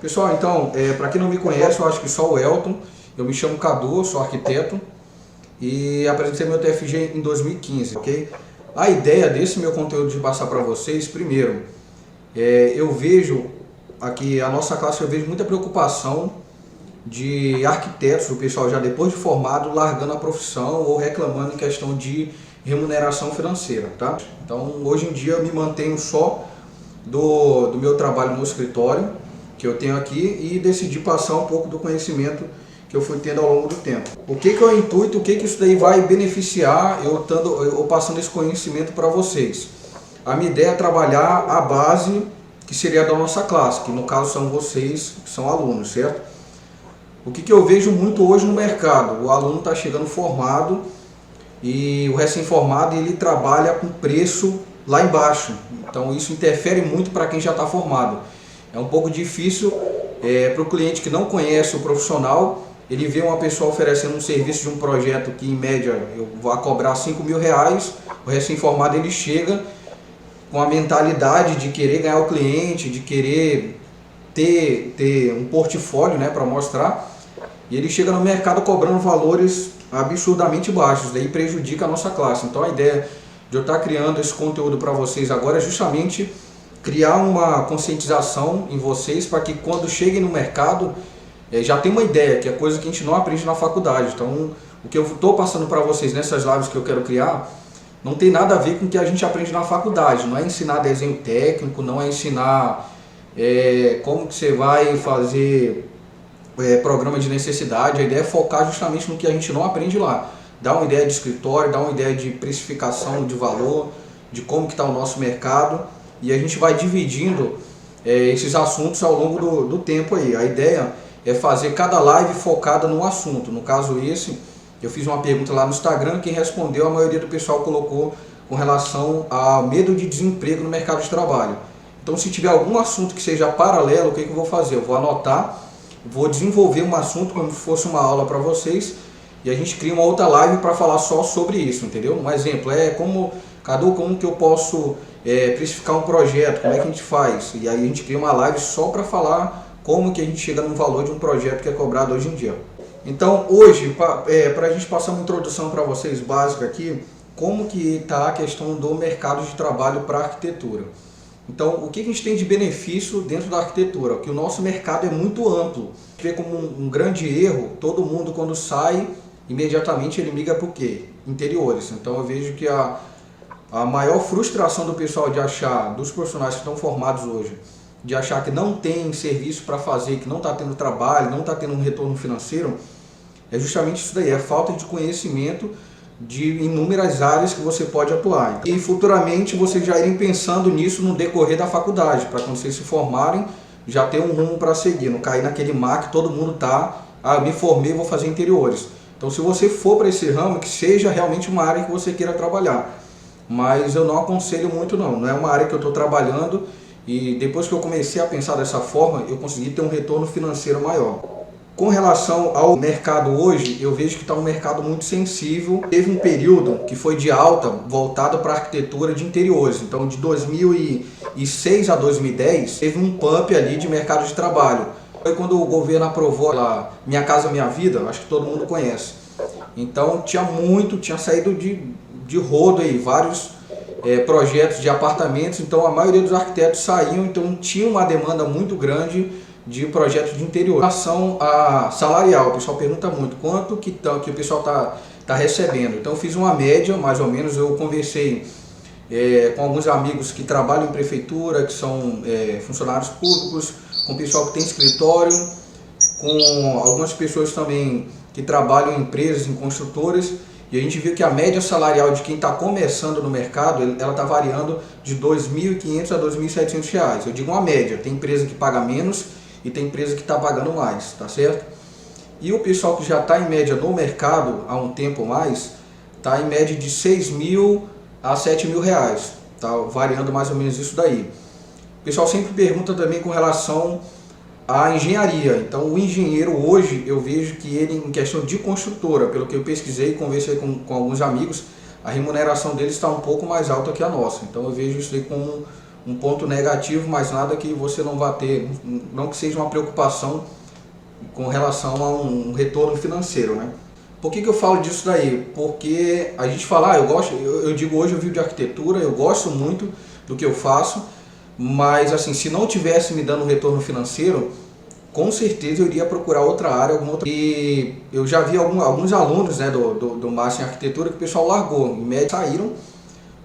Pessoal, então, para quem não me conhece, eu acho que só o Elton. Eu me chamo Cadu, sou arquiteto e apresentei meu TFG em 2015, ok? A ideia desse meu conteúdo de passar para vocês, primeiro, eu vejo aqui, a nossa classe, eu vejo muita preocupação de arquitetos, o pessoal já depois de formado, largando a profissão ou reclamando em questão de remuneração financeira, tá? Então, hoje em dia eu me mantenho só do meu trabalho no escritório, que eu tenho aqui, e decidi passar um pouco do conhecimento que eu fui tendo ao longo do tempo. O que é o intuito, o que isso daí vai beneficiar eu passando esse conhecimento para vocês? A minha ideia é trabalhar a base que seria da nossa classe, que no caso são vocês, que são alunos, certo? O que eu vejo muito hoje no mercado? O aluno está chegando formado e o recém-formado ele trabalha com preço lá embaixo. Então isso interfere muito para quem já está formado. É um pouco difícil para o cliente que não conhece o profissional, ele vê uma pessoa oferecendo um serviço de um projeto que em média eu vou cobrar R$5.000, o recém-formado ele chega com a mentalidade de querer ganhar o cliente, de querer ter um portfólio, né, para mostrar, e ele chega no mercado cobrando valores absurdamente baixos, daí prejudica a nossa classe. Então a ideia de eu estar criando esse conteúdo para vocês agora é justamente criar uma conscientização em vocês para que quando cheguem no mercado já tem uma ideia, que é coisa que a gente não aprende na faculdade. Então o que eu estou passando para vocês nessas lives que eu quero criar não tem nada a ver com o que a gente aprende na faculdade. Não é ensinar desenho técnico, não é ensinar como que você vai fazer programa de necessidade. A ideia é focar justamente no que a gente não aprende lá. Dar uma ideia de escritório, dar uma ideia de precificação de valor, de como que está o nosso mercado. E a gente vai dividindo esses assuntos ao longo do tempo aí. A ideia é fazer cada live focada num assunto. No caso esse, eu fiz uma pergunta lá no Instagram, quem respondeu, a maioria do pessoal colocou com relação ao medo de desemprego no mercado de trabalho. Então se tiver algum assunto que seja paralelo, o que eu vou fazer? Eu vou anotar, vou desenvolver um assunto como se fosse uma aula para vocês e a gente cria uma outra live para falar só sobre isso, entendeu? Um exemplo Cadu, como que eu posso precificar um projeto, como é que a gente faz? E aí a gente cria uma live só para falar como que a gente chega no valor de um projeto que é cobrado hoje em dia. Então hoje, para a gente passar uma introdução para vocês básica aqui, como que está a questão do mercado de trabalho para a arquitetura. Então o que a gente tem de benefício dentro da arquitetura? Que o nosso mercado é muito amplo. A gente vê como um grande erro, todo mundo quando sai, imediatamente ele migra para o quê? Interiores. Então eu vejo que a maior frustração do pessoal de achar, dos profissionais que estão formados hoje, de achar que não tem serviço para fazer, que não está tendo trabalho, não está tendo um retorno financeiro, é justamente isso daí, é falta de conhecimento de inúmeras áreas que você pode atuar. E futuramente vocês já irem pensando nisso no decorrer da faculdade, para quando vocês se formarem, já ter um rumo para seguir, não cair naquele mar que todo mundo está, me formei, vou fazer interiores. Então se você for para esse ramo, que seja realmente uma área que você queira trabalhar. Mas eu não aconselho muito não é uma área que eu estou trabalhando e depois que eu comecei a pensar dessa forma, eu consegui ter um retorno financeiro maior. Com relação ao mercado hoje, eu vejo que está um mercado muito sensível. Teve um período que foi de alta, voltado para a arquitetura de interiores. Então de 2006 a 2010, teve um pump ali de mercado de trabalho. Foi quando o governo aprovou a Minha Casa Minha Vida, acho que todo mundo conhece. Então tinha saído de rodo aí, vários projetos de apartamentos, então a maioria dos arquitetos saíam, então tinha uma demanda muito grande de projetos de interior. Em relação a salarial, o pessoal pergunta muito, quanto que o pessoal tá recebendo? Então eu fiz uma média, mais ou menos, eu conversei com alguns amigos que trabalham em prefeitura, que são funcionários públicos, com o pessoal que tem escritório, com algumas pessoas também que trabalham em empresas, em construtoras, e a gente viu que a média salarial de quem está começando no mercado, ela está variando de R$ 2.500 a R$ 2.700. Eu digo uma média, tem empresa que paga menos e tem empresa que está pagando mais, tá certo? E o pessoal que já está em média no mercado há um tempo mais, está em média de R$ 6.000 a R$ 7.000, tá variando mais ou menos isso daí. O pessoal sempre pergunta também com relação à engenharia. Então o engenheiro hoje, eu vejo que ele, em questão de construtora, pelo que eu pesquisei e conversei com alguns amigos, a remuneração deles está um pouco mais alta que a nossa. Então eu vejo isso aí como um ponto negativo, mas nada que você não vá ter, não que seja uma preocupação com relação a um retorno financeiro, né? Por que eu falo disso daí? Porque a gente fala, eu digo hoje eu vivo de arquitetura, eu gosto muito do que eu faço, mas assim, se não tivesse me dando um retorno financeiro, com certeza eu iria procurar outra área, alguma outra. E eu já vi alguns alunos, né, do Master em Arquitetura que o pessoal largou, em média saíram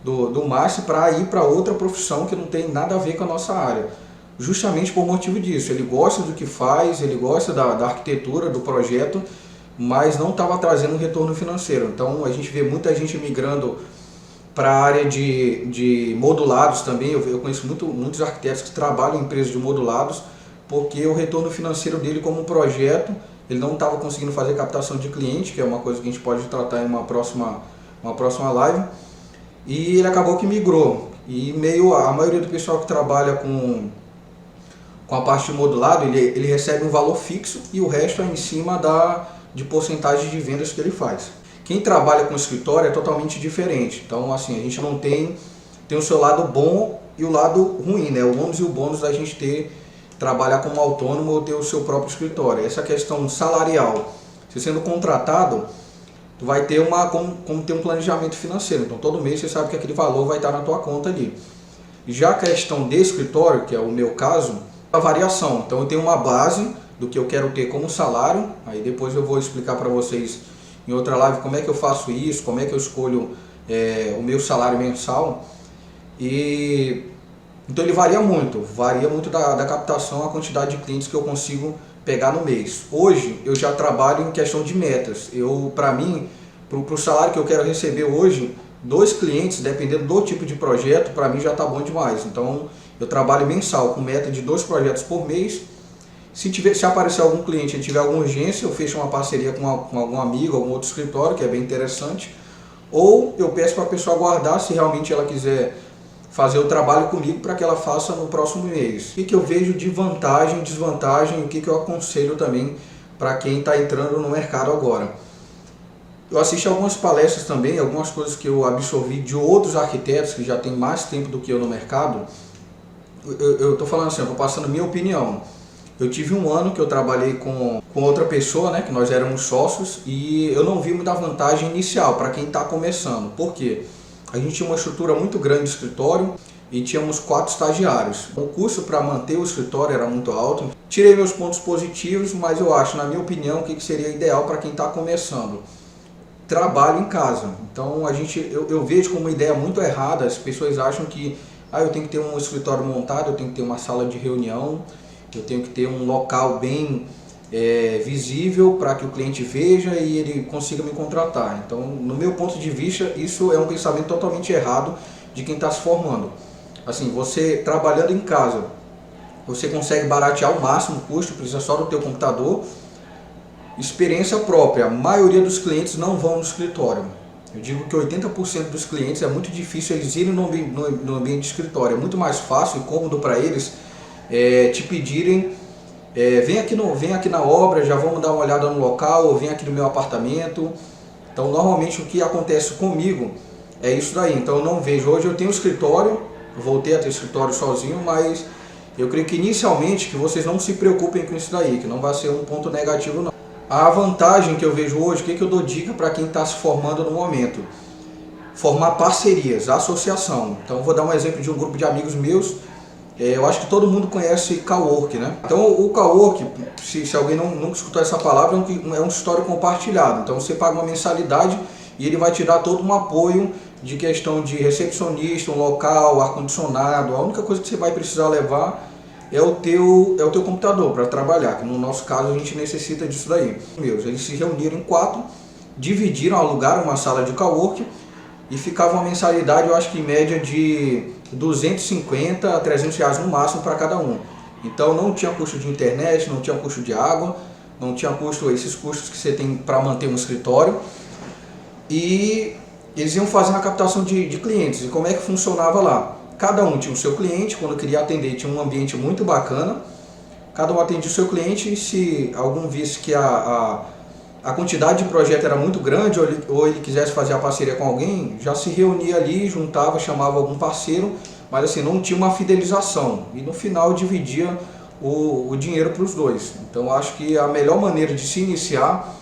do Master para ir para outra profissão que não tem nada a ver com a nossa área. Justamente por motivo disso, ele gosta do que faz, ele gosta da arquitetura, do projeto, mas não estava trazendo um retorno financeiro. Então a gente vê muita gente migrando para a área de modulados também. Eu conheço muitos arquitetos que trabalham em empresas de modulados, porque o retorno financeiro dele como um projeto, ele não estava conseguindo fazer captação de cliente, que é uma coisa que a gente pode tratar em uma próxima live, e ele acabou que migrou. E a maioria do pessoal que trabalha com a parte de modulado, ele recebe um valor fixo e o resto é em cima de porcentagem de vendas que ele faz. Quem trabalha com escritório é totalmente diferente. Então, assim, a gente não tem o seu lado bom e o lado ruim, né? O ônus e o bônus da gente trabalhar como autônomo ou ter o seu próprio escritório. Essa questão salarial, você sendo contratado, tu vai ter como ter um planejamento financeiro. Então, todo mês você sabe que aquele valor vai estar na tua conta ali. Já a questão de escritório, que é o meu caso, a variação. Então, eu tenho uma base do que eu quero ter como salário, aí depois eu vou explicar para vocês em outra live como é que eu faço isso, como é que eu escolho o meu salário mensal. Então ele varia muito da captação, a quantidade de clientes que eu consigo pegar no mês. Hoje eu já trabalho em questão de metas. Para mim, para o salário que eu quero receber hoje, 2 clientes, dependendo do tipo de projeto, para mim já está bom demais. Então eu trabalho mensal com meta de 2 projetos por mês. Se aparecer algum cliente e tiver alguma urgência, eu fecho uma parceria com algum amigo, algum outro escritório, que é bem interessante. Ou eu peço para a pessoa aguardar, se realmente ela quiser fazer o trabalho comigo, para que ela faça no próximo mês. O que eu vejo de vantagem, desvantagem, o que eu aconselho também para quem está entrando no mercado agora. Eu assisti algumas palestras também, algumas coisas que eu absorvi de outros arquitetos que já têm mais tempo do que eu no mercado. Eu estou falando assim, eu estou passando minha opinião. Eu tive um ano que eu trabalhei com outra pessoa, né, que nós éramos sócios, e eu não vi muita vantagem inicial para quem está começando. Por quê? A gente tinha uma estrutura muito grande de escritório e tínhamos 4 estagiários. O custo para manter o escritório era muito alto. Tirei meus pontos positivos, mas eu acho, na minha opinião, o que seria ideal para quem está começando? Trabalho em casa. Então eu vejo como uma ideia muito errada. As pessoas acham que eu tenho que ter um escritório montado, eu tenho que ter uma sala de reunião, eu tenho que ter um local bem visível para que o cliente veja e ele consiga me contratar. Então, no meu ponto de vista, isso é um pensamento totalmente errado de quem está se formando. Assim, você trabalhando em casa, você consegue baratear ao máximo o custo, precisa só do teu computador. Experiência própria, a maioria dos clientes não vão no escritório. Eu digo que 80% dos clientes é muito difícil eles irem no ambiente de escritório. É muito mais fácil e cômodo para eles te pedirem, vem aqui na obra, já vamos dar uma olhada no local, ou vem aqui no meu apartamento. Então normalmente o que acontece comigo é isso daí. Então eu não vejo, hoje eu tenho um escritório, voltei a ter escritório sozinho, mas eu creio que inicialmente que vocês não se preocupem com isso daí, que não vai ser um ponto negativo não. A vantagem que eu vejo hoje, o que eu dou dica para quem está se formando no momento? Formar parcerias, associação. Então eu vou dar um exemplo de um grupo de amigos meus. Eu acho que todo mundo conhece Cowork, né? Então o Cowork, se alguém nunca escutou essa palavra, é um escritório compartilhado. Então você paga uma mensalidade e ele vai te dar todo um apoio de questão de recepcionista, um local, ar-condicionado. A única coisa que você vai precisar levar é o teu computador para trabalhar, que no nosso caso a gente necessita disso daí. Eles se reuniram em 4, dividiram, alugaram uma sala de Cowork e ficava uma mensalidade, eu acho que em média de 250 a 300 reais no máximo para cada um. Então não tinha custo de internet, não tinha custo de água, não tinha esses custos que você tem para manter um escritório. E eles iam fazer uma captação de clientes. E como é que funcionava lá? Cada um tinha o seu cliente, quando queria atender tinha um ambiente muito bacana. Cada um atendia o seu cliente e se algum visse que a quantidade de projeto era muito grande ou ele quisesse fazer a parceria com alguém, já se reunia ali, juntava, chamava algum parceiro mas assim, não tinha uma fidelização, e no final dividia o dinheiro para os dois. Então acho que a melhor maneira de se iniciar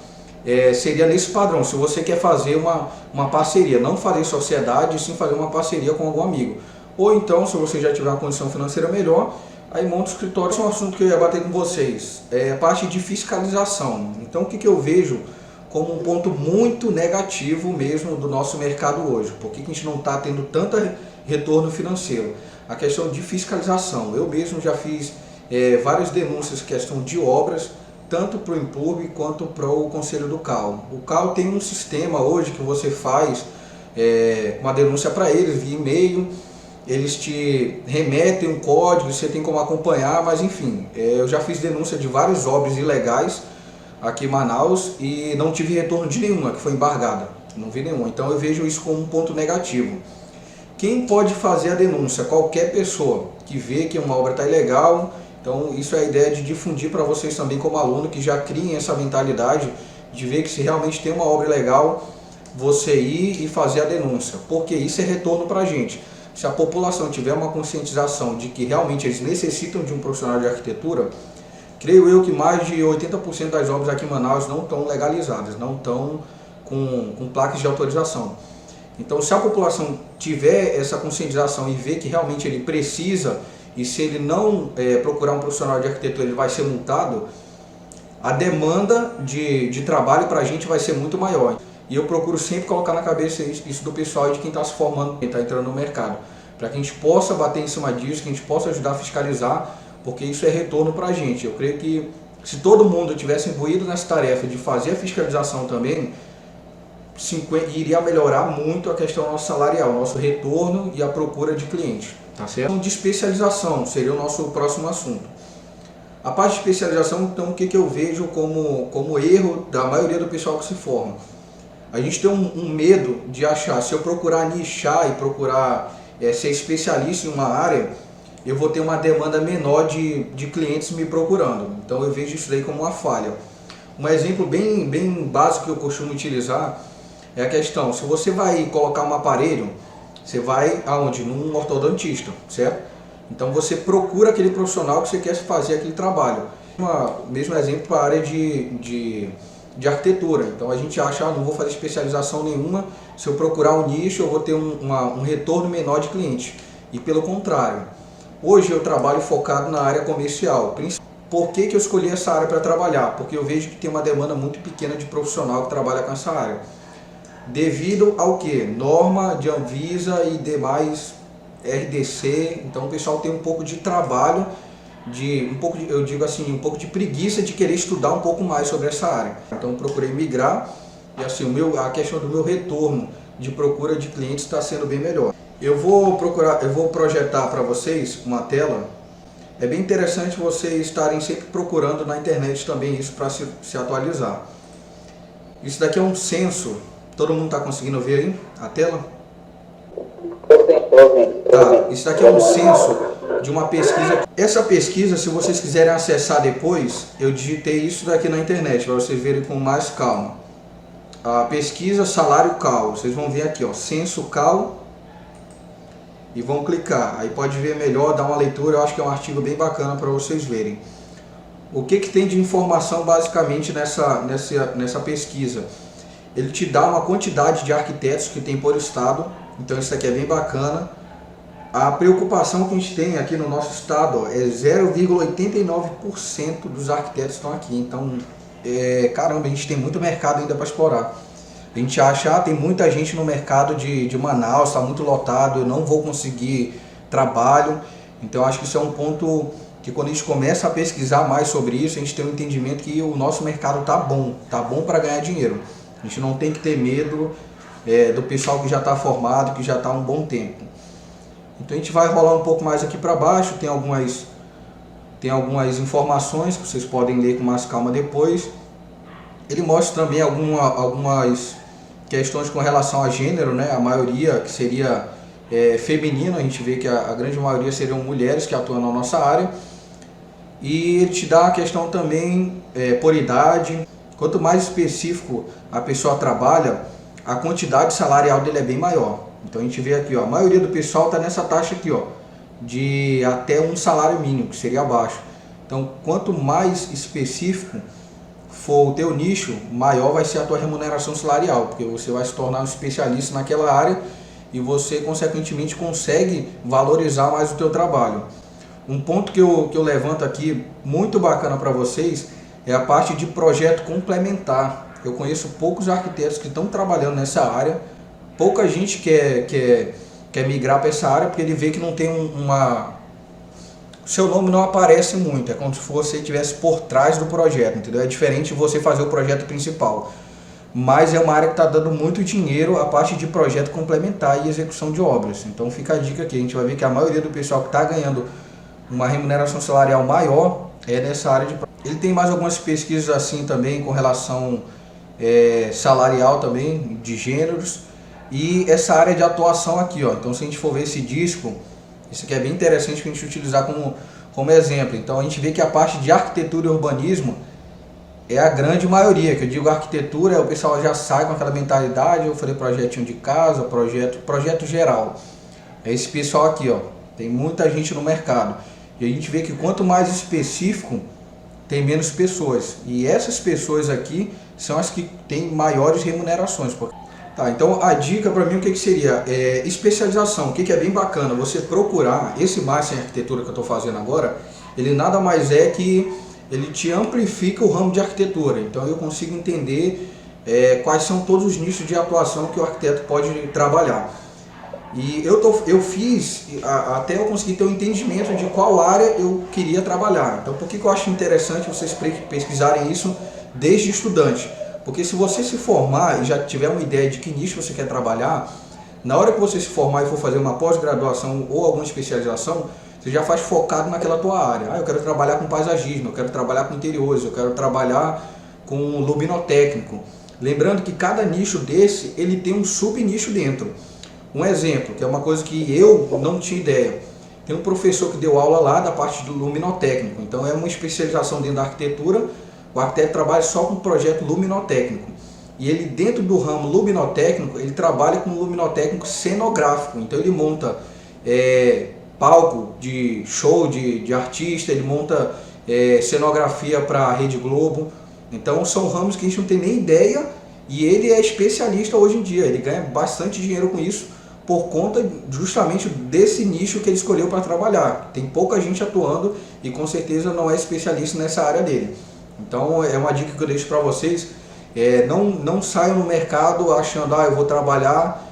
seria nesse padrão. Se você quer fazer uma parceria, não fazer sociedade, sim fazer uma parceria com algum amigo. Ou então, se você já tiver uma condição financeira melhor, aí monta o escritório. Esse é um assunto que eu ia bater com vocês, é a parte de fiscalização. Então o que eu vejo como um ponto muito negativo mesmo do nosso mercado hoje? Por que a gente não está tendo tanto retorno financeiro? A questão de fiscalização. Eu mesmo já fiz várias denúncias, questão de obras, tanto para o Implurb quanto para o Conselho do CAL. O CAL tem um sistema hoje que você faz uma denúncia para eles via e-mail, eles te remetem um código, você tem como acompanhar, mas enfim, eu já fiz denúncia de várias obras ilegais aqui em Manaus e não tive retorno de nenhuma, que foi embargada, não vi nenhuma. Então eu vejo isso como um ponto negativo. Quem pode fazer a denúncia? Qualquer pessoa que vê que uma obra está ilegal. Então isso é a ideia de difundir para vocês também como aluno, que já criem essa mentalidade de ver que se realmente tem uma obra ilegal, você ir e fazer a denúncia, porque isso é retorno para a gente. Se a população tiver uma conscientização de que realmente eles necessitam de um profissional de arquitetura, creio eu que mais de 80% das obras aqui em Manaus não estão legalizadas, não estão com placas de autorização. Então se a população tiver essa conscientização e ver que realmente ele precisa, e se ele não procurar um profissional de arquitetura, ele vai ser multado, a demanda de trabalho para a gente vai ser muito maior. E eu procuro sempre colocar na cabeça isso do pessoal e de quem está se formando, quem está entrando no mercado, para que a gente possa bater em cima disso, que a gente possa ajudar a fiscalizar, porque isso é retorno para a gente. Eu creio que se todo mundo tivesse imbuído nessa tarefa de fazer a fiscalização também, iria melhorar muito a questão nosso salarial, nosso retorno e a procura de clientes. Tá certo? De especialização seria o nosso próximo assunto. A parte de especialização, então, o que eu vejo como erro da maioria do pessoal que se forma? A gente tem um medo de achar, se eu procurar nichar e procurar ser especialista em uma área, eu vou ter uma demanda menor de clientes me procurando. Então eu vejo isso daí como uma falha. Um exemplo bem básico que eu costumo utilizar é a questão, se você vai colocar um aparelho, você vai aonde? Num ortodontista, certo? Então você procura aquele profissional que você quer fazer aquele trabalho. Mesmo exemplo para a área de arquitetura. Então a gente acha, não vou fazer especialização nenhuma, se eu procurar um nicho eu vou ter um retorno menor de cliente. E pelo contrário, hoje eu trabalho focado na área comercial. Por que eu escolhi essa área para trabalhar? Porque eu vejo que tem uma demanda muito pequena de profissional que trabalha com essa área. Devido ao que? Norma de Anvisa e demais RDC, então o pessoal tem um pouco de trabalho, eu digo assim, um pouco de preguiça de querer estudar um pouco mais sobre essa área. Então eu procurei migrar e assim, a questão do meu retorno de procura de clientes está sendo bem melhor. Eu vou projetar para vocês uma tela. É bem interessante vocês estarem sempre procurando na internet também isso para se atualizar. Isso daqui é um censo. Todo mundo está conseguindo ver aí a tela? Tá, isso daqui é um censo de uma pesquisa. Essa pesquisa, se vocês quiserem acessar depois, eu digitei isso daqui na internet, para vocês verem com mais calma. A pesquisa salário CAL, vocês vão ver aqui, ó, censo CAL, e vão clicar. Aí pode ver melhor, dar uma leitura, eu acho que é um artigo bem bacana para vocês verem. O que tem de informação basicamente nessa pesquisa? Ele te dá uma quantidade de arquitetos que tem por estado, então isso aqui é bem bacana. A preocupação que a gente tem aqui no nosso estado, ó, é 0,89% dos arquitetos estão aqui, então caramba, a gente tem muito mercado ainda para explorar. A gente acha, tem muita gente no mercado de Manaus, está muito lotado, eu não vou conseguir trabalho, então acho que isso é um ponto que quando a gente começa a pesquisar mais sobre isso, a gente tem um entendimento que o nosso mercado tá bom para ganhar dinheiro. A gente não tem que ter medo do pessoal que já está formado, que já está há um bom tempo. Então a gente vai rolar um pouco mais aqui para baixo, tem algumas informações que vocês podem ler com mais calma depois. Ele mostra também algumas questões com relação a gênero, né? A maioria que seria feminino, a gente vê que a grande maioria seriam mulheres que atuam na nossa área. E ele te dá a questão também por idade. Quanto mais específico a pessoa trabalha, a quantidade salarial dele é bem maior. Então a gente vê aqui, ó, a maioria do pessoal está nessa taxa aqui, ó, de até um salário mínimo, que seria abaixo. Então, quanto mais específico for o teu nicho, maior vai ser a tua remuneração salarial, porque você vai se tornar um especialista naquela área e você, consequentemente, consegue valorizar mais o teu trabalho. Um ponto que eu levanto aqui, muito bacana para vocês, é a parte de projeto complementar. Eu conheço poucos arquitetos que estão trabalhando nessa área, pouca gente quer migrar para essa área porque ele vê que não tem o seu nome não aparece muito, é como se você estivesse por trás do projeto, entendeu? É diferente de você fazer o projeto principal. Mas é uma área que está dando muito dinheiro a parte de projeto complementar e execução de obras. Então fica a dica aqui, a gente vai ver que a maioria do pessoal que está ganhando uma remuneração salarial maior é nessa área de... Ele tem mais algumas pesquisas assim também com relação salarial também, de gêneros, e essa área de atuação aqui, ó. Então se a gente for ver esse disco, isso aqui é bem interessante para a gente utilizar como exemplo. Então a gente vê que a parte de arquitetura e urbanismo é a grande maioria, que eu digo arquitetura, o pessoal já sai com aquela mentalidade, eu falei projetinho de casa, projeto geral. É esse pessoal aqui, ó, tem muita gente no mercado. E a gente vê que quanto mais específico, tem menos pessoas. E essas pessoas aqui são as que têm maiores remunerações. Tá, então a dica para mim o que seria? Especialização, o que é bem bacana, você procurar, esse Master em Arquitetura que eu estou fazendo agora, ele nada mais é que ele te amplifica o ramo de arquitetura. Então eu consigo entender quais são todos os nichos de atuação que o arquiteto pode trabalhar. E eu fiz, até eu conseguir ter um entendimento de qual área eu queria trabalhar. Então por que eu acho interessante vocês pesquisarem isso desde estudante? Porque se você se formar e já tiver uma ideia de que nicho você quer trabalhar, na hora que você se formar e for fazer uma pós-graduação ou alguma especialização, você já faz focado naquela tua área. Eu quero trabalhar com paisagismo, eu quero trabalhar com interiores, eu quero trabalhar com luminotécnico. Lembrando que cada nicho desse, ele tem um sub-nicho dentro. Um exemplo, que é uma coisa que eu não tinha ideia. Tem um professor que deu aula lá da parte do luminotécnico. Então é uma especialização dentro da arquitetura. O arquiteto trabalha só com projeto luminotécnico. E ele, dentro do ramo luminotécnico, ele trabalha com luminotécnico cenográfico. Então ele monta palco de show de artista, ele monta cenografia para a Rede Globo. Então são ramos que a gente não tem nem ideia e ele é especialista hoje em dia. Ele ganha bastante dinheiro com isso por conta justamente desse nicho que ele escolheu para trabalhar. Tem pouca gente atuando e com certeza não é especialista nessa área dele. Então é uma dica que eu deixo para vocês, não saiam no mercado achando, eu vou trabalhar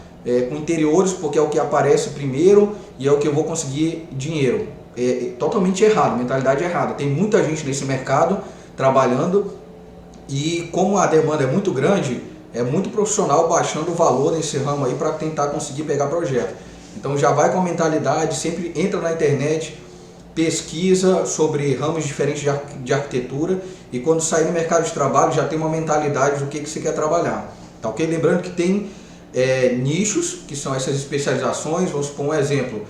com interiores porque é o que aparece primeiro e é o que eu vou conseguir dinheiro. É totalmente errado, mentalidade errada. Tem muita gente nesse mercado trabalhando e como a demanda é muito grande, é muito profissional baixando o valor nesse ramo aí para tentar conseguir pegar projeto. Então já vai com a mentalidade, sempre entra na internet, pesquisa sobre ramos diferentes de arquitetura e quando sair no mercado de trabalho já tem uma mentalidade do que você quer trabalhar. Tá ok? Lembrando que tem nichos, que são essas especializações. Vamos supor um exemplo,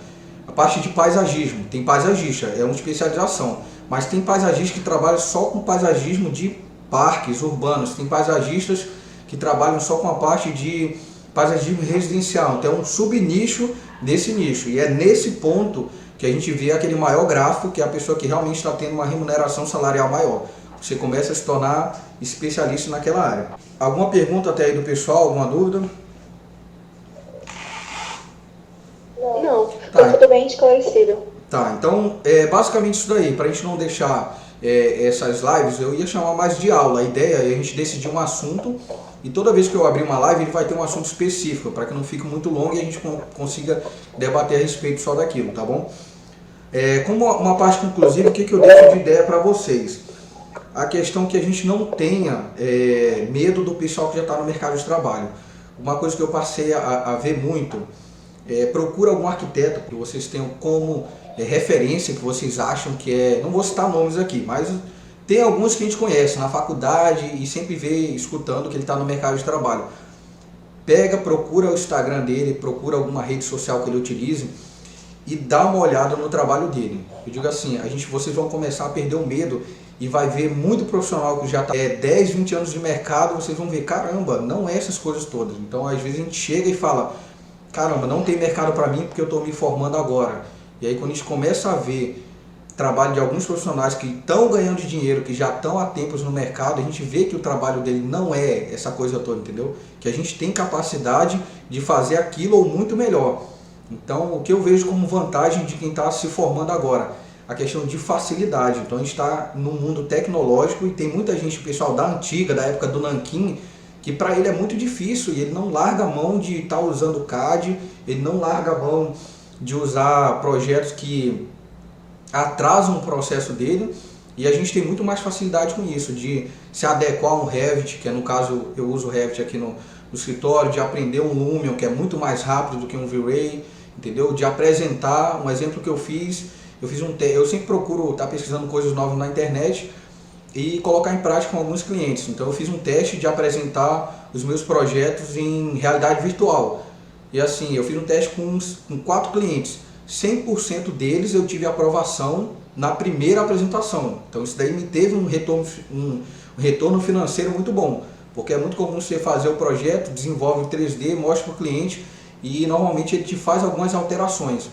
a parte de paisagismo, tem paisagista, é uma especialização, mas tem paisagistas que trabalham só com paisagismo de parques urbanos, tem paisagistas que trabalham só com a parte de paisagismo residencial, então é um subnicho desse nicho, e é nesse ponto que a gente vê aquele maior gráfico, que é a pessoa que realmente está tendo uma remuneração salarial maior. Você começa a se tornar especialista naquela área. Alguma pergunta até aí do pessoal, alguma dúvida? Não, ficou tudo bem esclarecido. Tá, então basicamente isso daí, para a gente não deixar essas lives, eu ia chamar mais de aula. A ideia é a gente decidir um assunto e toda vez que eu abrir uma live ele vai ter um assunto específico, para que não fique muito longo e a gente consiga debater a respeito só daquilo, tá bom? Como uma parte conclusiva, o que eu deixo de ideia para vocês? A questão que a gente não tenha medo do pessoal que já está no mercado de trabalho. Uma coisa que eu passei a ver muito, procura algum arquiteto que vocês tenham como referência, que vocês acham que não vou citar nomes aqui, mas tem alguns que a gente conhece na faculdade e sempre vê, escutando que ele está no mercado de trabalho. Procura o Instagram dele, procura alguma rede social que ele utilize e dá uma olhada no trabalho dele. Eu digo assim, vocês vão começar a perder o medo e vai ver muito profissional que já está 10, 20 anos de mercado, vocês vão ver, caramba, não é essas coisas todas. Então às vezes a gente chega e fala, caramba, não tem mercado para mim porque eu estou me formando agora. E aí quando a gente começa a ver trabalho de alguns profissionais que estão ganhando dinheiro, que já estão há tempos no mercado, a gente vê que o trabalho dele não é essa coisa toda, entendeu? Que a gente tem capacidade de fazer aquilo ou muito melhor. Então, o que eu vejo como vantagem de quem está se formando agora, a questão de facilidade. Então, a gente está no mundo tecnológico e tem muita gente, pessoal da antiga, da época do Nanquim, que para ele é muito difícil e ele não larga a mão de estar usando o CAD, ele não larga a mão de usar projetos que atrasam o processo dele, e a gente tem muito mais facilidade com isso, de se adequar a um Revit, que é, no caso eu uso o Revit aqui no escritório, de aprender um Lumion, que é muito mais rápido do que um V-Ray, entendeu? De apresentar um exemplo que eu fiz eu sempre procuro estar pesquisando coisas novas na internet e colocar em prática com alguns clientes. Então eu fiz um teste de apresentar os meus projetos em realidade virtual. E assim, eu fiz um teste com 4 clientes. 100% deles eu tive aprovação na primeira apresentação. Então isso daí me teve um retorno financeiro muito bom. Porque é muito comum você fazer o projeto, desenvolve 3D, mostra para o cliente e normalmente ele te faz algumas alterações.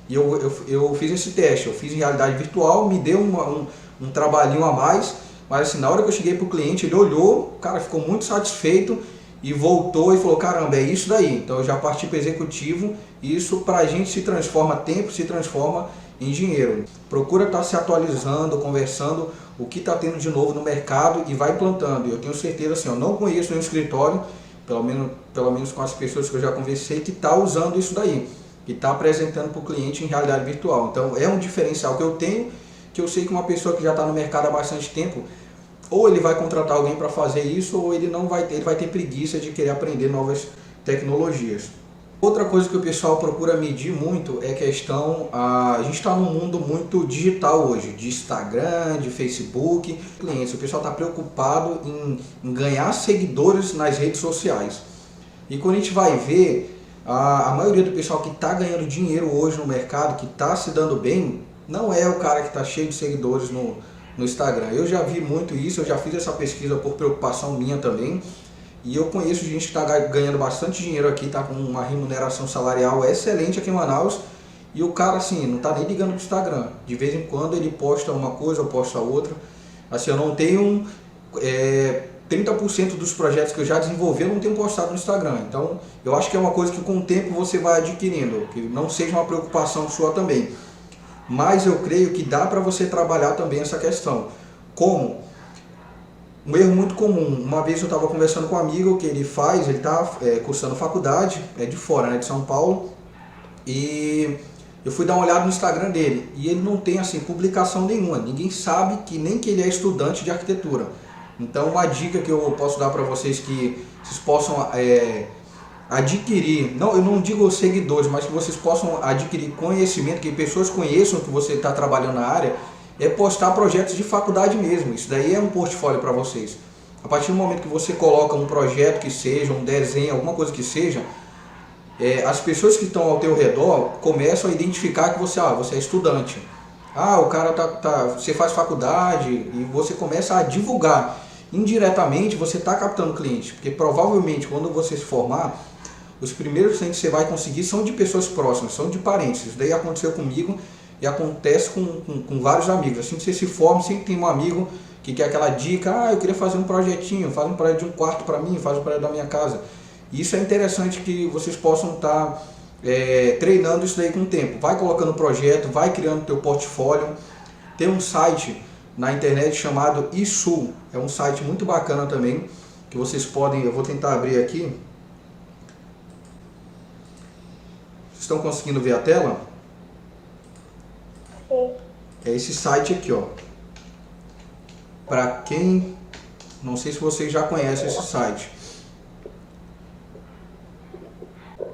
E eu fiz esse teste, eu fiz em realidade virtual, me deu um trabalhinho a mais, mas assim, na hora que eu cheguei para o cliente, ele olhou, o cara ficou muito satisfeito e voltou e falou, caramba, é isso daí. Então eu já parti para o executivo e isso para a gente se transforma tempo, se transforma em dinheiro. Procura estar se atualizando, conversando, o que está tendo de novo no mercado e vai implantando. Eu tenho certeza, assim, eu não conheço nenhum escritório, pelo menos com as pessoas que eu já conversei, que está usando isso daí, que está apresentando para o cliente em realidade virtual. Então é um diferencial que eu tenho, que eu sei que uma pessoa que já está no mercado há bastante tempo, ou ele vai contratar alguém para fazer isso, ou ele não vai ter, ele vai ter preguiça de querer aprender novas tecnologias. Outra coisa que o pessoal procura medir muito é a questão, a gente está num mundo muito digital hoje, de Instagram, de Facebook, clientes. O pessoal está preocupado em ganhar seguidores nas redes sociais. E quando a gente vai ver, a maioria do pessoal que está ganhando dinheiro hoje no mercado, que está se dando bem, não é o cara que está cheio de seguidores no Instagram. Eu já vi muito isso, eu já fiz essa pesquisa por preocupação minha também. E eu conheço gente que está ganhando bastante dinheiro aqui, está com uma remuneração salarial excelente aqui em Manaus. E o cara, assim, não está nem ligando para o Instagram. De vez em quando ele posta uma coisa ou posta outra. Assim, eu não tenho... 30% dos projetos que eu já desenvolvi eu não tenho postado no Instagram. Então, eu acho que é uma coisa que com o tempo você vai adquirindo, que não seja uma preocupação sua também. Mas eu creio que dá para você trabalhar também essa questão. Como? Um erro muito comum. Uma vez eu estava conversando com um amigo que ele está cursando faculdade, é de fora, né, de São Paulo, e eu fui dar uma olhada no Instagram dele, e ele não tem assim publicação nenhuma, ninguém sabe que nem que ele é estudante de arquitetura. Então uma dica que eu posso dar para vocês, que vocês possam adquirir, eu não digo seguidores, mas que vocês possam adquirir conhecimento, que pessoas conheçam que você está trabalhando na área, é postar projetos de faculdade mesmo. Isso daí é um portfólio para vocês. A partir do momento que você coloca um projeto que seja, um desenho, alguma coisa que seja, as pessoas que estão ao teu redor começam a identificar que você é estudante. O cara você faz faculdade, e você começa a divulgar. Indiretamente você está captando cliente, porque provavelmente quando você se formar, os primeiros clientes que você vai conseguir são de pessoas próximas, são de parentes. Isso daí aconteceu comigo e acontece com vários amigos. Assim que você se forma, sempre tem um amigo que quer aquela dica, eu queria fazer um projetinho, faz um projeto de um quarto para mim, faz um projeto da minha casa. E isso é interessante que vocês possam estar treinando isso daí com o tempo. Vai colocando projeto, vai criando teu portfólio. Tem um site na internet chamado Isul, é um site muito bacana também, que vocês podem, eu vou tentar abrir aqui. Vocês estão conseguindo ver a tela? Sim. É esse site aqui, ó. Para quem, não sei se vocês já conhecem esse site.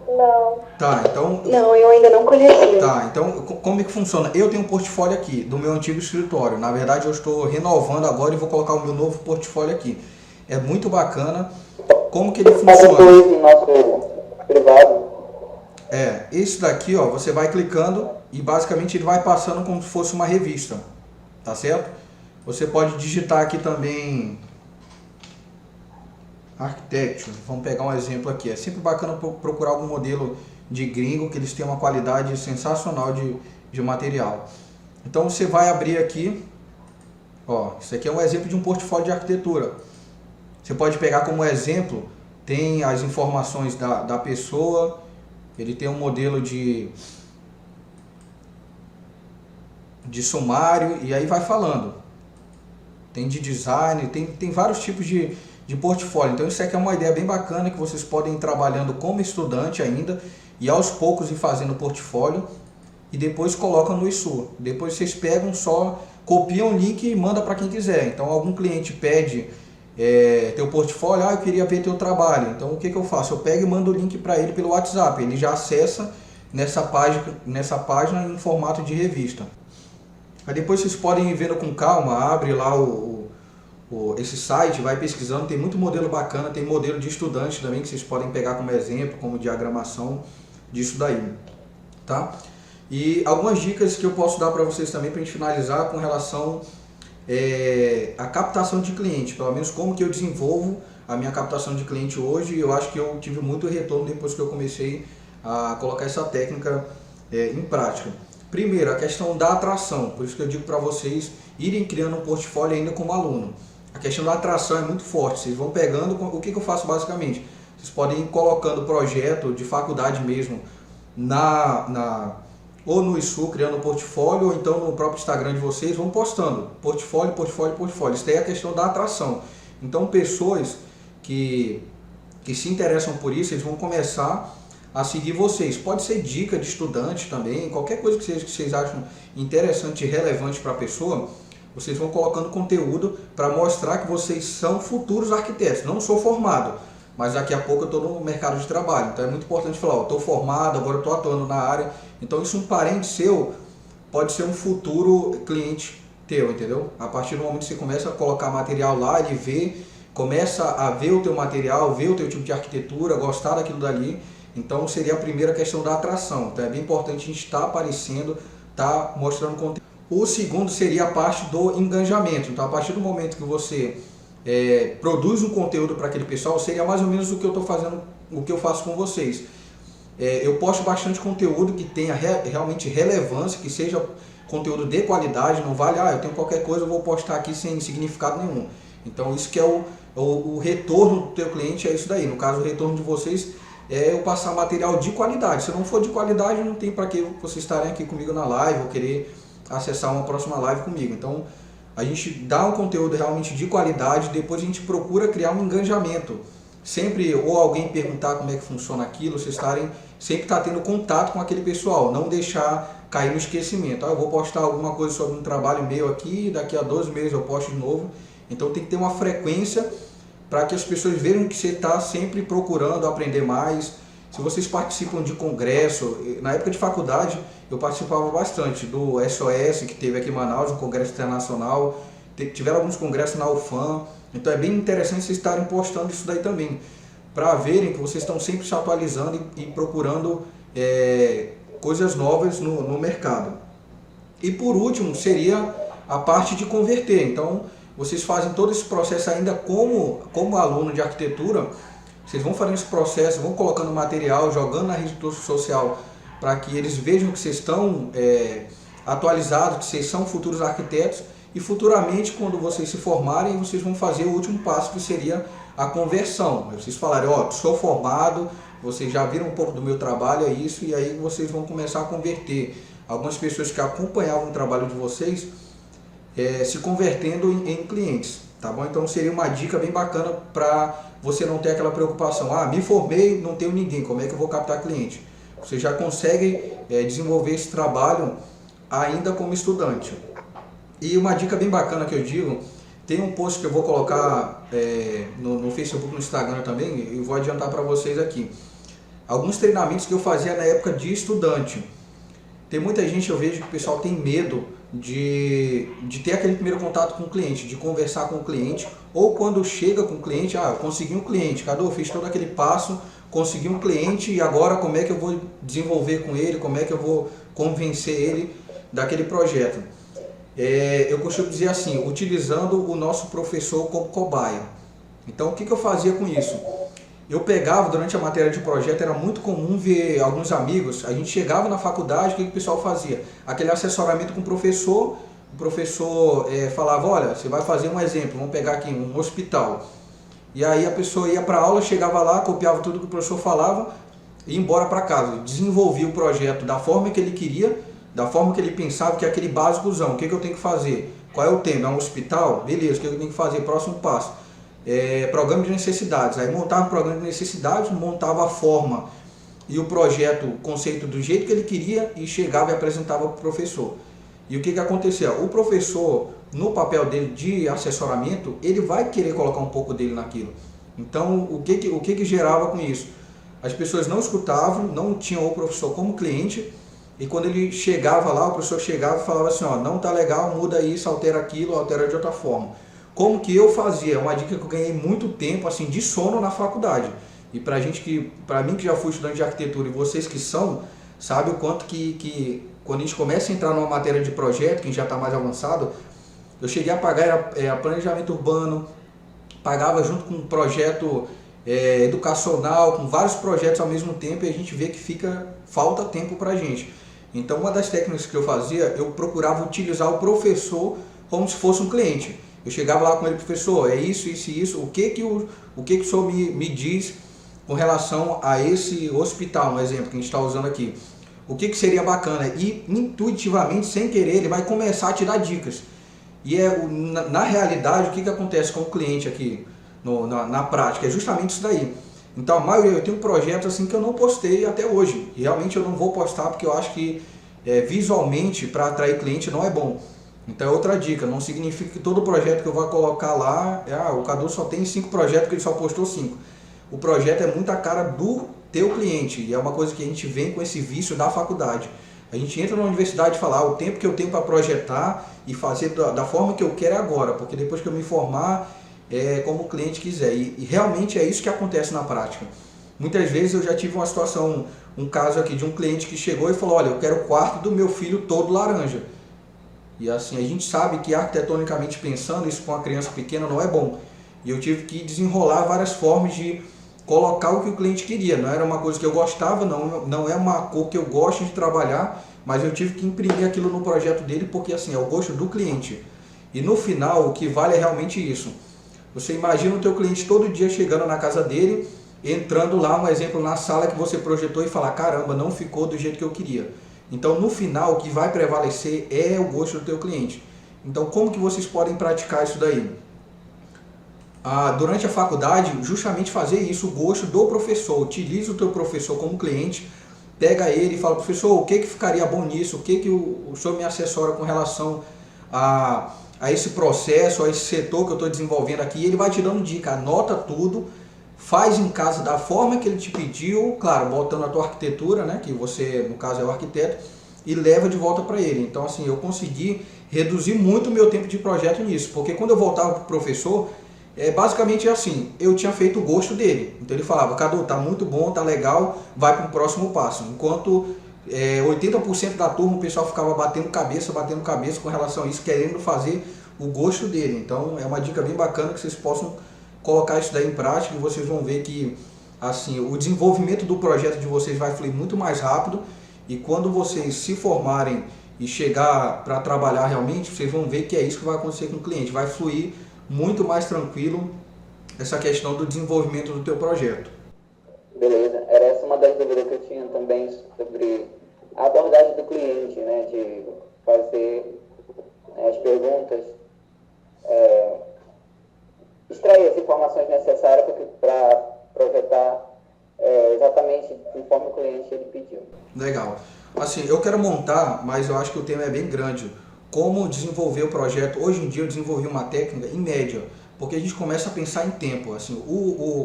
Não. Tá, então... Não, eu ainda não conheci. Tá, então como é que funciona? Eu tenho um portfólio aqui do meu antigo escritório. Na verdade eu estou renovando agora e vou colocar o meu novo portfólio aqui. É muito bacana. Como que ele funciona? Nosso privado. Esse daqui, ó, você vai clicando e basicamente ele vai passando como se fosse uma revista. Tá certo? Você pode digitar aqui também Architecture. Vamos pegar um exemplo aqui. É sempre bacana procurar algum modelo de gringo, que eles têm uma qualidade sensacional de material. Então você vai abrir aqui, ó, isso aqui é um exemplo de um portfólio de arquitetura. Você pode pegar como exemplo, tem as informações da pessoa, ele tem um modelo de sumário e aí vai falando. Tem de design, tem vários tipos de portfólio. Então isso aqui é uma ideia bem bacana que vocês podem ir trabalhando como estudante ainda e aos poucos ir fazendo portfólio e depois colocam no ISU. Depois vocês pegam só, copiam o link e manda para quem quiser. Então algum cliente pede teu portfólio, eu queria ver teu trabalho. Então o que eu faço? Eu pego e mando o link para ele pelo WhatsApp. Ele já acessa nessa página em formato de revista. Aí depois vocês podem ir vendo com calma, abre lá esse site, vai pesquisando, tem muito modelo bacana, tem modelo de estudante também que vocês podem pegar como exemplo, como diagramação disso daí, tá? E algumas dicas que eu posso dar para vocês também para a gente finalizar com relação à captação de cliente, pelo menos como que eu desenvolvo a minha captação de cliente hoje. Eu acho que eu tive muito retorno depois que eu comecei a colocar essa técnica em prática. Primeiro, a questão da atração, por isso que eu digo para vocês irem criando um portfólio ainda como aluno. A questão da atração é muito forte, vocês vão pegando, o que eu faço basicamente? Vocês podem ir colocando projeto de faculdade mesmo, ou no ISU, criando um portfólio, ou então no próprio Instagram de vocês, vão postando portfólio, portfólio, portfólio. Isso daí é a questão da atração. Então pessoas que se interessam por isso, eles vão começar a seguir vocês. Pode ser dica de estudante também, qualquer coisa que vocês acham interessante e relevante para a pessoa, vocês vão colocando conteúdo para mostrar que vocês são futuros arquitetos. Não sou formado, mas daqui a pouco eu estou no mercado de trabalho. Então é muito importante falar, estou formado, agora estou atuando na área. Então isso um parente seu pode ser um futuro cliente teu, entendeu? A partir do momento que você começa a colocar material lá, ele começa a ver o teu material, ver o teu tipo de arquitetura, gostar daquilo dali. Então seria a primeira questão da atração. Então é bem importante a gente estar aparecendo, estar mostrando conteúdo. O segundo seria a parte do engajamento. Então a partir do momento que você produz um conteúdo para aquele pessoal, seria mais ou menos o que eu estou fazendo, o que eu faço com vocês. Eu posto bastante conteúdo que tenha realmente relevância, que seja conteúdo de qualidade, não vale, eu tenho qualquer coisa, eu vou postar aqui sem significado nenhum. Então isso que é o retorno do teu cliente, é isso daí. No caso, o retorno de vocês é eu passar material de qualidade. Se não for de qualidade, não tem para que vocês estarem aqui comigo na live ou querer acessar uma próxima live comigo. Então a gente dá um conteúdo realmente de qualidade, depois a gente procura criar um engajamento. Sempre ou alguém perguntar como é que funciona aquilo, vocês sempre estar tendo contato com aquele pessoal, não deixar cair no esquecimento. Eu vou postar alguma coisa sobre um trabalho meu aqui, daqui a 12 meses eu posto de novo. Então tem que ter uma frequência para que as pessoas vejam que você está sempre procurando aprender mais. Se vocês participam de congresso, na época de faculdade eu participava bastante do SOS, que teve aqui em Manaus, um congresso internacional, tiveram alguns congressos na UFAM, então é bem interessante vocês estarem postando isso daí também, para verem que vocês estão sempre se atualizando e procurando coisas novas no mercado. E por último seria a parte de converter. Então vocês fazem todo esse processo ainda como aluno de arquitetura. Vocês vão fazendo esse processo, vão colocando material, jogando na rede social para que eles vejam que vocês estão atualizados, que vocês são futuros arquitetos, e futuramente, quando vocês se formarem, vocês vão fazer o último passo, que seria a conversão. Vocês falarem, sou formado, vocês já viram um pouco do meu trabalho, é isso, e aí vocês vão começar a converter algumas pessoas que acompanhavam o trabalho de vocês, se convertendo em clientes, tá bom? Então seria uma dica bem bacana para você não ter aquela preocupação, me formei, não tenho ninguém, como é que eu vou captar cliente? Você já consegue desenvolver esse trabalho ainda como estudante. E uma dica bem bacana que eu digo, tem um post que eu vou colocar no Facebook, no Instagram também, e vou adiantar para vocês aqui. Alguns treinamentos que eu fazia na época de estudante. Tem muita gente, eu vejo que o pessoal tem medo de ter aquele primeiro contato com o cliente, de conversar com o cliente, ou quando chega com o cliente, eu consegui um cliente, Cadu, eu fiz todo aquele passo, consegui um cliente e agora como é que eu vou desenvolver com ele, como é que eu vou convencer ele daquele projeto. Eu costumo dizer assim, utilizando o nosso professor como cobaia. Então o que eu fazia com isso? eu pegava durante a matéria de projeto, era muito comum ver alguns amigos, a gente chegava na faculdade, o que o pessoal fazia? Aquele assessoramento com o professor falava, olha, você vai fazer um exemplo, vamos pegar aqui um hospital. E aí a pessoa ia para a aula, chegava lá, copiava tudo que o professor falava e ia embora para casa. Desenvolvia o projeto da forma que ele queria, da forma que ele pensava, que é aquele básicozão. O que eu tenho que fazer? Qual é o tema? É um hospital? Beleza, o que eu tenho que fazer? Próximo passo. Programa de necessidades. Aí montava o programa de necessidades, montava a forma e o projeto, o conceito do jeito que ele queria e chegava e apresentava para o professor. E o que acontecia? O professor, no papel dele de assessoramento, ele vai querer colocar um pouco dele naquilo. Então, o que gerava com isso? As pessoas não escutavam, não tinham o professor como cliente, e quando ele chegava lá, o professor chegava e falava assim, ó, não tá legal, muda isso, altera aquilo, altera de outra forma. Como que eu fazia? É uma dica que eu ganhei muito tempo, assim, de sono na faculdade. E para mim que já fui estudante de arquitetura e vocês que são, sabe o quanto que quando a gente começa a entrar numa matéria de projeto, quem já está mais avançado, eu cheguei a pagar planejamento urbano, pagava junto com um projeto educacional, com vários projetos ao mesmo tempo, e a gente vê que falta tempo para a gente. Então, uma das técnicas que eu fazia, eu procurava utilizar o professor como se fosse um cliente. Eu chegava lá com ele, professor, é isso, isso e isso, o que o senhor me diz com relação a esse hospital, um exemplo que a gente está usando aqui. O que seria bacana? E intuitivamente, sem querer, ele vai começar a te dar dicas. E na realidade, o que acontece com o cliente aqui, na prática? É justamente isso daí. Então, a maioria, eu tenho projetos assim que eu não postei até hoje. E realmente eu não vou postar porque eu acho que visualmente, para atrair cliente, não é bom. Então é outra dica, não significa que todo projeto que eu vou colocar lá, o Cadu só tem 5 projetos que ele só postou 5. O projeto é muito a cara do teu cliente, e é uma coisa que a gente vem com esse vício da faculdade. A gente entra na universidade e fala, o tempo que eu tenho para projetar e fazer da forma que eu quero é agora, porque depois que eu me formar, é como o cliente quiser. E realmente é isso que acontece na prática. Muitas vezes eu já tive uma situação, um caso aqui de um cliente que chegou e falou, olha, eu quero o quarto do meu filho todo laranja. E assim, a gente sabe que arquitetonicamente pensando, isso com uma criança pequena não é bom. E eu tive que desenrolar várias formas de colocar o que o cliente queria. Não era uma coisa que eu gostava, não é uma cor que eu gosto de trabalhar, mas eu tive que imprimir aquilo no projeto dele, porque assim, é o gosto do cliente. E no final, o que vale é realmente isso. Você imagina o teu cliente todo dia chegando na casa dele, entrando lá, um exemplo, na sala que você projetou e falar, caramba, não ficou do jeito que eu queria. Então, no final, o que vai prevalecer é o gosto do teu cliente. Então, como que vocês podem praticar isso daí? Durante a faculdade, justamente fazer isso, o gosto do professor. Utiliza o teu professor como cliente, pega ele e fala, professor, o que ficaria bom nisso? O que o senhor me assessora com relação a esse processo, a esse setor que eu estou desenvolvendo aqui? E ele vai te dando dica, anota tudo, faz em casa da forma que ele te pediu, claro, botando a tua arquitetura, né, que você, no caso, é o arquiteto, e leva de volta para ele. Então, assim, eu consegui reduzir muito o meu tempo de projeto nisso, porque quando eu voltava para o professor, basicamente é assim, eu tinha feito o gosto dele. Então ele falava, Cadu, tá muito bom, tá legal, vai para o próximo passo. Enquanto 80% da turma, o pessoal ficava batendo cabeça com relação a isso, querendo fazer o gosto dele. Então é uma dica bem bacana que vocês possam colocar isso daí em prática, e vocês vão ver que assim, o desenvolvimento do projeto de vocês vai fluir muito mais rápido, e quando vocês se formarem e chegar para trabalhar realmente, vocês vão ver que é isso que vai acontecer com o cliente, vai fluir muito mais tranquilo essa questão do desenvolvimento do teu projeto. Beleza, era essa uma das dúvidas que eu tinha também sobre a abordagem do cliente, né, de fazer as perguntas, extrair as informações necessárias para projetar exatamente conforme o cliente ele pediu. Legal. Assim, eu quero montar, mas eu acho que o tema é bem grande. Como desenvolver o projeto? Hoje em dia eu desenvolvi uma técnica em média, porque a gente começa a pensar em tempo. Assim,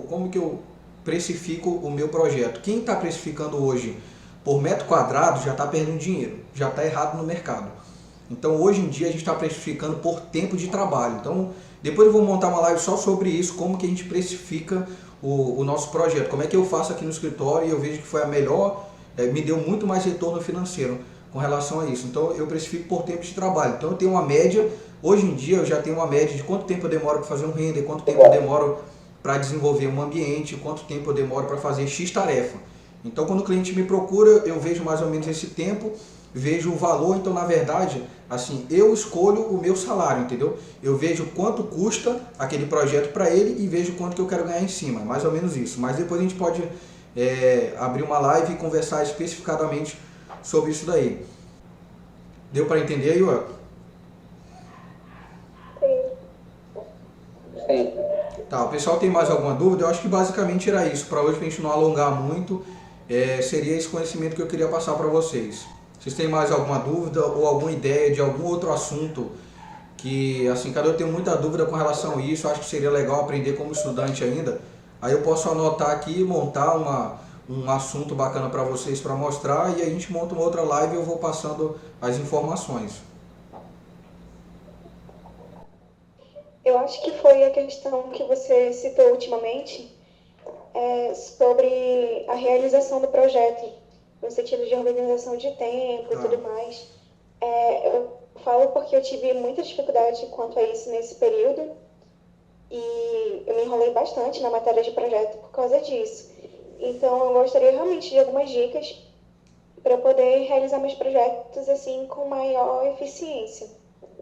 como que eu precifico o meu projeto? Quem está precificando hoje por metro quadrado já está perdendo dinheiro, já está errado no mercado. Então hoje em dia a gente está precificando por tempo de trabalho. Então depois eu vou montar uma live só sobre isso, como que a gente precifica o nosso projeto, como é que eu faço aqui no escritório, e eu vejo que foi a melhor, me deu muito mais retorno financeiro com relação a isso. Então eu precifico por tempo de trabalho. Então eu tenho uma média, hoje em dia eu já tenho uma média de quanto tempo eu demoro para fazer um render, quanto tempo eu demoro para desenvolver um ambiente, quanto tempo eu demoro para fazer X tarefa. Então, quando o cliente me procura, eu vejo mais ou menos esse tempo, vejo o valor. Então, na verdade, assim, eu escolho o meu salário, entendeu? Eu vejo quanto custa aquele projeto para ele e vejo quanto que eu quero ganhar em cima, mais ou menos isso. Mas depois a gente pode abrir uma live e conversar especificadamente sobre isso daí. Deu para entender aí, ó? Sim. Tá, o pessoal tem mais alguma dúvida? Eu acho que basicamente era isso. Para hoje, para a gente não alongar muito, seria esse conhecimento que eu queria passar para vocês. Vocês têm mais alguma dúvida ou alguma ideia de algum outro assunto que, assim, cara, eu tenho muita dúvida com relação a isso, eu acho que seria legal aprender como estudante ainda. Aí eu posso anotar aqui e montar um assunto bacana para vocês para mostrar, e aí a gente monta uma outra live e eu vou passando as informações. Eu acho que foi a questão que você citou ultimamente, sobre a realização do projeto, no sentido de organização de tempo e tudo mais. Eu falo porque eu tive muita dificuldade quanto a isso nesse período e eu me enrolei bastante na matéria de projeto por causa disso. Então, eu gostaria realmente de algumas dicas para eu poder realizar meus projetos assim com maior eficiência.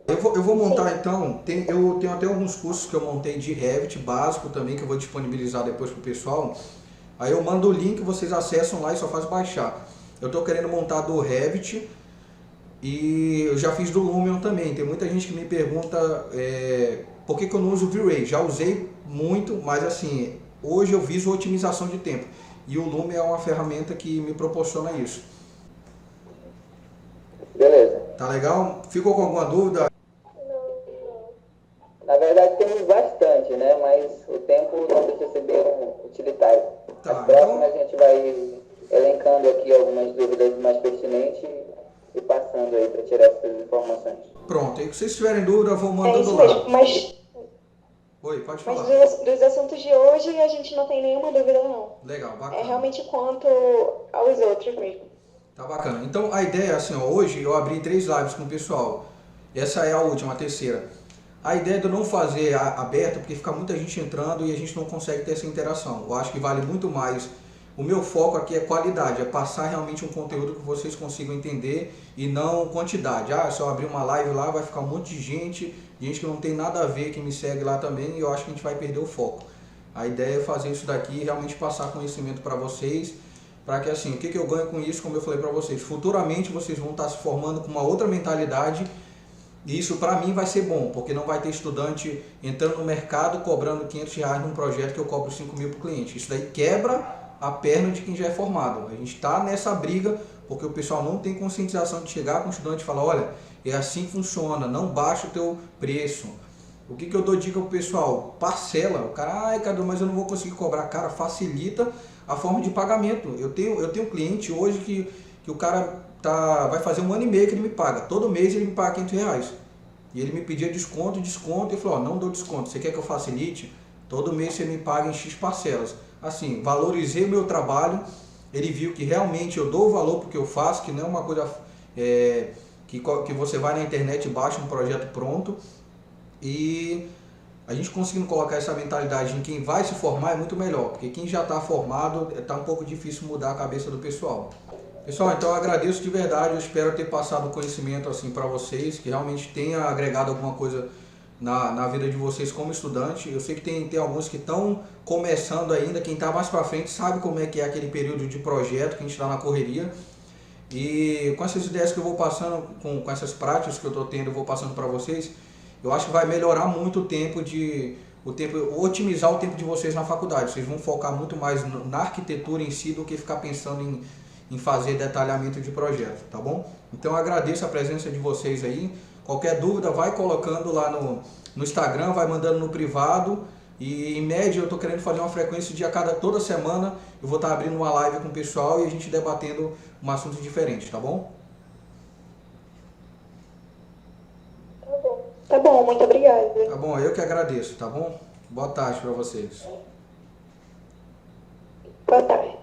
Eu vou montar então, eu tenho até alguns cursos que eu montei de Revit básico também, que eu vou disponibilizar depois para o pessoal. Aí eu mando o link, vocês acessam lá e só faz baixar. Eu estou querendo montar do Revit e eu já fiz do Lumion também. Tem muita gente que me pergunta por que eu não uso o V-Ray. Já usei muito, mas assim, hoje eu viso otimização de tempo. E o Lumion é uma ferramenta que me proporciona isso. Beleza. Tá legal? Ficou com alguma dúvida? Na verdade temos bastante, né? Mas o tempo não deixa ser bem utilitário. Tá, Nas próximas então a gente vai elencando aqui algumas dúvidas mais pertinentes e passando aí para tirar essas informações. pronto. Aí se vocês tiverem dúvida, eu vou É mandando isso lá. mesmo, mas Oi, pode falar. dos assuntos de hoje a gente não tem nenhuma dúvida não. Legal, bacana. É realmente quanto aos outros mesmo. Tá bacana. Então a ideia é assim, ó, hoje eu abri 3 lives com o pessoal. Essa é a última, a terceira. A ideia de eu não fazer aberta, porque fica muita gente entrando e a gente não consegue ter essa interação. Eu acho que vale muito mais. O meu foco aqui é qualidade, é passar realmente um conteúdo que vocês consigam entender e não quantidade. Ah, se eu abrir uma live lá, vai ficar um monte de gente que não tem nada a ver, que me segue lá também, e eu acho que a gente vai perder o foco. A ideia é fazer isso daqui e realmente passar conhecimento para vocês, para que assim, o que eu ganho com isso, como eu falei para vocês, futuramente vocês vão estar se formando com uma outra mentalidade. E isso para mim vai ser bom, porque não vai ter estudante entrando no mercado cobrando R$500 num projeto que eu cobro 5 mil para o cliente. Isso daí quebra a perna de quem já é formado. A gente está nessa briga porque o pessoal não tem conscientização de chegar com o estudante e falar, olha, é assim que funciona, não baixa o teu preço. O que eu dou dica pro pessoal? Parcela. O cara, ai Cadu, mas eu não vou conseguir cobrar. Cara, facilita a forma de pagamento. Eu tenho um cliente hoje que o cara vai fazer 1 ano e meio que ele me paga. Todo mês ele me paga R$500. E ele me pedia desconto, e eu falei, ó, não dou desconto. Você quer que eu facilite? Todo mês você me paga em X parcelas. Assim, valorizei o meu trabalho. Ele viu que realmente eu dou o valor porque eu faço, que não é uma coisa que você vai na internet e baixa um projeto pronto. E a gente conseguindo colocar essa mentalidade em quem vai se formar é muito melhor, porque quem já está formado está um pouco difícil mudar a cabeça do pessoal. Pessoal, então eu agradeço de verdade, eu espero ter passado o conhecimento assim para vocês, que realmente tenha agregado alguma coisa na vida de vocês como estudante. Eu sei que tem alguns que estão começando ainda, quem está mais para frente sabe como é que é aquele período de projeto que a gente está na correria. E com essas ideias que eu vou passando, com essas práticas que eu estou tendo, eu vou passando para vocês, eu acho que vai melhorar muito otimizar o tempo de vocês na faculdade. Vocês vão focar muito mais na arquitetura em si do que ficar pensando em fazer detalhamento de projeto, tá bom? Então eu agradeço a presença de vocês aí. Qualquer dúvida vai colocando lá no Instagram, vai mandando no privado. E em média eu estou querendo fazer uma frequência de toda semana eu vou estar abrindo uma live com o pessoal e a gente debatendo um assunto diferente, tá bom? Tá bom, muito obrigada. Tá bom, eu que agradeço, tá bom? Boa tarde para vocês. Boa tarde.